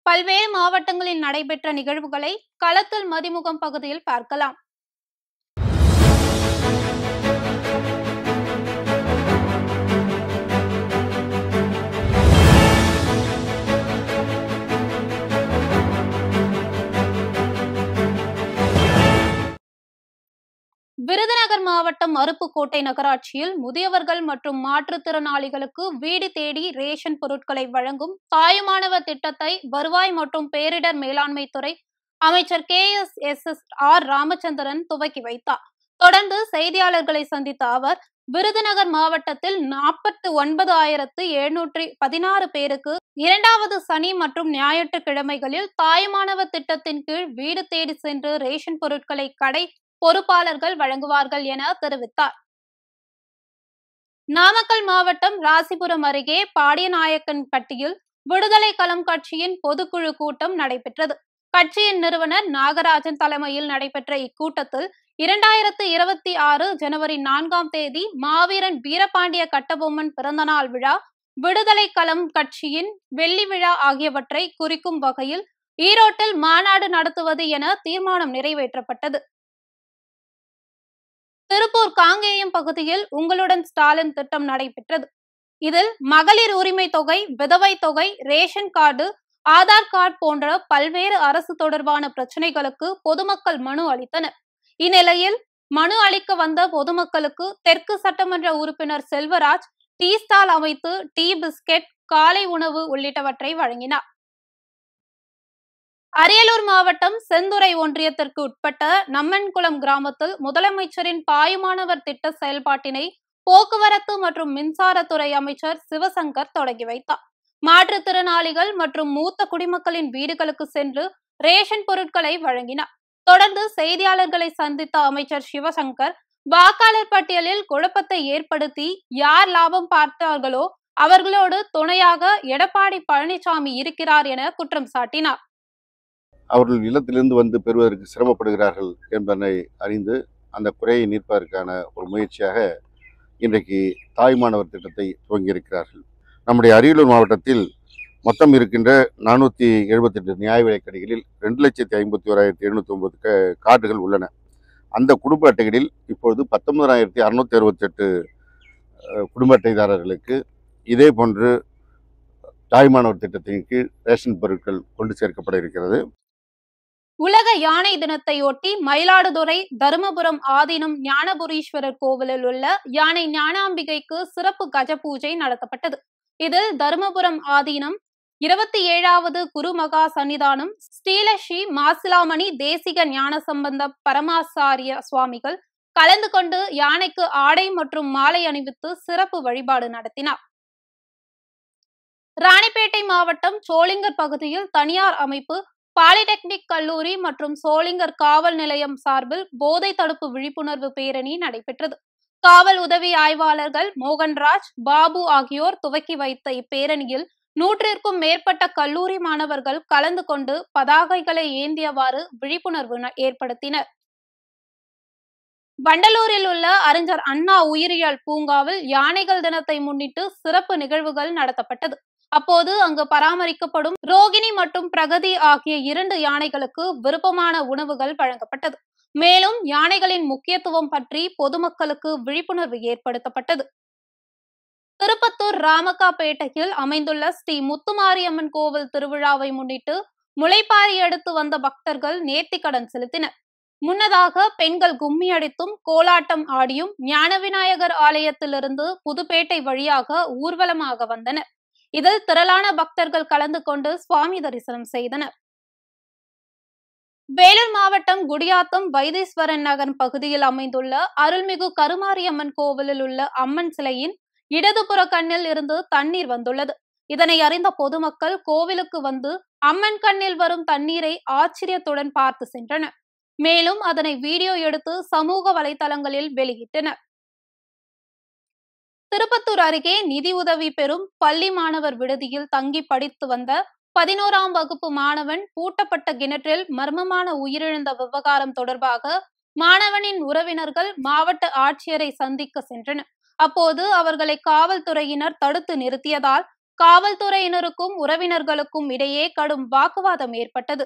பல்வேறு மாவட்டங்களில் நடைபெற்ற நிகழ்வுகளை களத்தில் மதிமுகம் பகுதியில் பார்க்கலாம். விருதுநகர் மாவட்டம் அருப்புக்கோட்டை நகராட்சியில் முதியவர்கள் மற்றும் மாற்றுத்திறனாளிகளுக்கு வீடு தேடி ரேஷன் பொருட்களை வழங்கும் தாயுமானவர் திட்டத்தை வருவாய் மற்றும் பேரிடர் மேலாண்மை துறை அமைச்சர் KSSR ராமச்சந்திரன் துவக்கி வைத்தார். தொடர்ந்து செய்தியாளர்களை சந்தித்த அவர், விருதுநகர் மாவட்டத்தில் 49,716 பேருக்கு 2வது சனி மற்றும் ஞாயிற்றுக்கிழமைகளில் தாயுமானவர் திட்டத்தின் கீழ் வீடு தேடி சென்று ரேஷன் பொருட்களை கடை பொறுப்பாளர்கள் வழங்குவார்கள் என தெரிவித்தார். நாமக்கல் மாவட்டம் ராசிபுரம் அருகே பாடியநாயக்கன்பட்டியில் விடுதலை களம் கட்சியின் பொதுக்குழு கூட்டம் நடைபெற்றது. கட்சியின் நிறுவனர் நாகராஜன் தலைமையில் நடைபெற்ற இக்கூட்டத்தில் 2026 ஜனவரி 4ஆம் தேதி மாவீரன் வீரபாண்டிய கட்டபொம்மன் பிறந்தநாள் விழா, விடுதலை களம் கட்சியின் வெள்ளி விழா ஆகியவற்றை குறிக்கும் வகையில் ஈரோட்டில் மாநாடு நடத்துவது என தீர்மானம் நிறைவேற்றப்பட்டது. திருப்பூர் காங்கேயம் பகுதியில் உங்களுடன் ஸ்டாலின் திட்டம் நடைபெற்றது. இதில் மகளிர் உரிமை தொகை, விதவை தொகை, ரேஷன் கார்டு, ஆதார் கார்டு போன்ற பல்வேறு அரசு தொடர்பான பிரச்சனைகளுக்கு பொதுமக்கள் மனு அளித்தனர். இந்நிலையில் மனு அளிக்க வந்த பொதுமக்களுக்கு தெற்கு சட்டமன்ற உறுப்பினர் செல்வராஜ் டீ ஸ்டால் அமைத்து டீ, பிஸ்கெட், காலை உணவு உள்ளிட்டவற்றை வழங்கினார். அரியலூர் மாவட்டம் செந்துறை ஒன்றியத்திற்கு உட்பட்ட நம்மன்குளம் கிராமத்தில் முதலமைச்சரின் பாயுமானவர் திட்ட செயல்பாட்டினை போக்குவரத்து மற்றும் மின்சாரத்துறை அமைச்சர் சிவசங்கர் தொடங்கி வைத்தார். மாற்றுத்திறனாளிகள் மற்றும் மூத்த குடிமக்களின் வீடுகளுக்கு சென்று ரேஷன் பொருட்களை வழங்கினார். தொடர்ந்து செய்தியாளர்களை சந்தித்த அமைச்சர் சிவசங்கர், வாக்காளர் பட்டியலில் குழப்பத்தை ஏற்படுத்தி யார் லாபம் பார்த்தார்களோ அவர்களோடு துணையாக எடப்பாடி பழனிசாமி இருக்கிறார் என குற்றம் சாட்டினார். அவர்கள் இல்லத்திலிருந்து வந்து பெறுவதற்கு சிரமப்படுகிறார்கள் என்பதனை அறிந்து அந்த குறையை நீர்ப்பதற்கான ஒரு முயற்சியாக இன்றைக்கு தாய்மானவர் திட்டத்தை துவங்கியிருக்கிறார்கள். நம்முடைய அரியலூர் மாவட்டத்தில் மொத்தம் இருக்கின்ற 478 நியாய விலைக் கடைகளில் 2,51,709 கார்டுகள் உள்ளன. அந்த குடும்ப அட்டைகளில் இப்பொழுது 19,668 குடும்ப அட்டைதாரர்களுக்கு இதே போன்று தாய்மானவர் திட்டத்தின் கீழ் ரேஷன் பொருட்கள் கொண்டு சேர்க்கப்பட இருக்கிறது. உலக யானை தினத்தையொட்டி மயிலாடுதுறை தருமபுரம் ஆதீனம் ஞானபுரீஸ்வரர் கோவிலில் உள்ள யானை ஞானாம்பிகைக்கு சிறப்பு கஜ பூஜை நடத்தப்பட்டது. இதில் தருமபுரம் ஆதீனம் 27வது குருமகா சன்னிதானம் ஸ்ரீலஸ்ரீ மாசிலாமணி தேசிக ஞானசம்பந்த பரமாசாரிய சுவாமிகள் கலந்து கொண்டு யானைக்கு ஆடை மற்றும் மாலை அணிவித்து சிறப்பு வழிபாடு நடத்தினார். ராணிப்பேட்டை மாவட்டம் சோளிங்கர் பகுதியில் தனியார் அமைப்பு பாலிடெக்னிக் கல்லூரி மற்றும் சோளிங்கர் காவல் நிலையம் சார்பில் போதை தடுப்பு விழிப்புணர்வு பேரணி நடைபெற்றது. காவல் உதவி ஆய்வாளர்கள் மோகன்ராஜ், பாபு ஆகியோர் துவக்கி வைத்த இப்பேரணியில் 100ற்கும் மேற்பட்ட கல்லூரி மாணவர்கள் கலந்து கொண்டு பதாகைகளை ஏந்தியவாறு விழிப்புணர்வு ஏற்படுத்தினர். வண்டலூரில் உள்ள அறிஞர் அண்ணா உயிரியல் பூங்காவில் யானைகள் தினத்தை முன்னிட்டு சிறப்பு நிகழ்வுகள் நடத்தப்பட்டது. அப்போது அங்கு பராமரிக்கப்படும் ரோகிணி மற்றும் பிரகதி ஆகிய 2 யானைகளுக்கு விருப்பமான உணவுகள் வழங்கப்பட்டது. மேலும் யானைகளின் முக்கியத்துவம் பற்றி பொதுமக்களுக்கு விழிப்புணர்வு ஏற்படுத்தப்பட்டது. திருப்பத்தூர் ராமக்காப்பேட்டையில் அமைந்துள்ள ஸ்ரீ முத்துமாரியம்மன் கோவில் திருவிழாவை முன்னிட்டு முளைப்பாரி எடுத்து வந்த பக்தர்கள் நேர்த்திக்கடன் செலுத்தினர். முன்னதாக பெண்கள் கும்மி அடித்தும் கோலாட்டம் ஆடியும் ஞானவிநாயகர் ஆலயத்திலிருந்து புதுப்பேட்டை வழியாக ஊர்வலமாக வந்தனர். இதில் திரளான பக்தர்கள் கலந்து கொண்டு சுவாமி தரிசனம் செய்தனர். வேலூர் மாவட்டம் குடியாத்தம் வைத்தீஸ்வரன் நகர் பகுதியில் அமைந்துள்ள அருள்மிகு கருமாரியம்மன் கோவிலில் உள்ள அம்மன் சிலையின் இடதுபுற கண்ணில் இருந்து தண்ணீர் வந்துள்ளது. இதனை அறிந்த பொதுமக்கள் கோவிலுக்கு வந்து அம்மன் கண்ணில் வரும் தண்ணீரை ஆச்சரியத்துடன் பார்த்து சென்றனர். மேலும் அதனை வீடியோ எடுத்து சமூக வலைதளங்களில் வெளியிட்டனர். திருப்பத்தூர் அருகே நிதி உதவி பெறும் பள்ளி மாணவர் விடுதியில் தங்கி படித்து வந்த 11ஆம் வகுப்பு மாணவன் பூட்டப்பட்ட கிணற்றில் மர்மமான உயிரிழந்த விவகாரம் தொடர்பாக மாணவனின் உறவினர்கள் மாவட்ட ஆட்சியரை சந்திக்க சென்றனர். அப்போது அவர்களை காவல்துறையினர் தடுத்து நிறுத்தியதால் காவல்துறையினருக்கும் உறவினர்களுக்கும் இடையே கடும் வாக்குவாதம் ஏற்பட்டது.